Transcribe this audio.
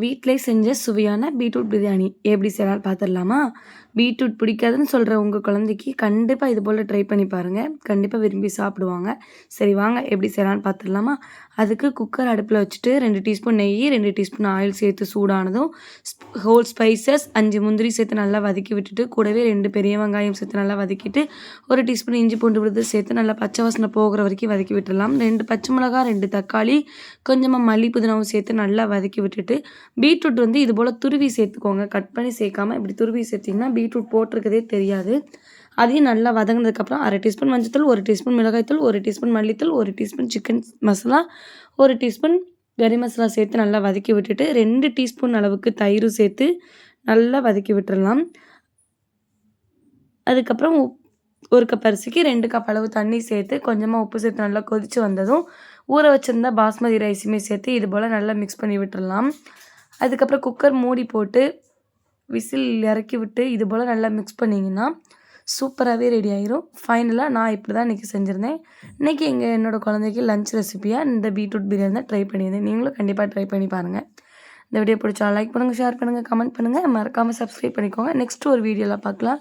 வீட்டிலே செஞ்ச சுவையான பீட்ரூட் பிரியாணி எப்படி செய்யலாம்னு பார்த்துடலாமா? பீட்ரூட் பிடிக்காதுன்னு சொல்கிற உங்கள் குழந்தைக்கு கண்டிப்பாக இது போல் ட்ரை பண்ணி பாருங்கள். கண்டிப்பாக விரும்பி சாப்பிடுவாங்க. சரி வாங்க எப்படி செய்யலாம்னு பார்த்துடலாமா? அதுக்கு குக்கர் அடுப்பில் வச்சுட்டு 2 டீஸ்பூன் நெய், 2 டீஸ்பூன் ஆயில் சேர்த்து சூடானதும் ஹோல் ஸ்பைசஸ் 5 முந்திரி சேர்த்து நல்லா வதக்கி விட்டுட்டு, கூடவே 2 பெரிய வெங்காயம் சேர்த்து நல்லா வதக்கிட்டு, 1 டீஸ்பூன் இஞ்சி பூண்டு விழுது சேர்த்து நல்லா பச்சை வாசனை போகிற வரைக்கும் வதக்கி விட்டுடலாம். 2 பச்சை மிளகா, 2 தக்காளி, கொஞ்சமாக மல்லி புதினாவும் சேர்த்து நல்லா வதக்கி விட்டுட்டு, பீட்ரூட் வந்து இது போல் துருவி சேர்த்துக்கோங்க. கட் பண்ணி சேர்க்காம இப்படி துருவி சேர்த்திங்கன்னா பீட்ரூட் போட்டிருக்கதே தெரியாது. அதையும் நல்லா வதங்கினதுக்கப்புறம் 1/2 டீஸ்பூன் மஞ்சத்தூள், 1 டீஸ்பூன் மிளகாய்த்தூள், 1 டீஸ்பூன் மல்லித்தூள், 1 டீஸ்பூன் சிக்கன் மசாலா, 1 டீஸ்பூன் கறி மசாலா சேர்த்து நல்லா வதக்கி விட்டுட்டு 2 டீஸ்பூன் அளவுக்கு தயிர் சேர்த்து நல்லா வதக்கி விட்டுறலாம். அதுக்கப்புறம் 1 கப் அரிசிக்கு 2 கப் அளவு தண்ணி சேர்த்து கொஞ்சமாக உப்பு சேர்த்து நல்லா கொதித்து வந்ததும் ஊற வச்சுருந்தா பாஸ்மதி ரைஸுமே சேர்த்து இது போல் நல்லா மிக்ஸ் பண்ணி விட்டுறலாம். அதுக்கப்புறம் குக்கர் மூடி போட்டு விசில் இறக்கி விட்டு இது போல் நல்லா மிக்ஸ் பண்ணிங்கன்னா சூப்பராகவே ரெடி ஆயிரும். ஃபைனலாக நான் இப்படி தான் இன்றைக்கி செஞ்சுருந்தேன். இன்றைக்கி என்னோடய குழந்தைக்கு லஞ்ச் ரெசிபியாக இந்த பீட்ரூட் பிரியாணி தான் ட்ரை பண்ணியிருந்தேன். நீங்களும் கண்டிப்பாக ட்ரை பண்ணி பாருங்கள். இந்த வீடியோ பிடிச்சா லைக் பண்ணுங்கள், ஷேர் பண்ணுங்கள், கமெண்ட் பண்ணுங்கள். மறக்காமல் சப்ஸ்கிரைப் பண்ணிக்கோங்க. நெக்ஸ்ட் ஒரு வீடியோவில் பார்க்கலாம்.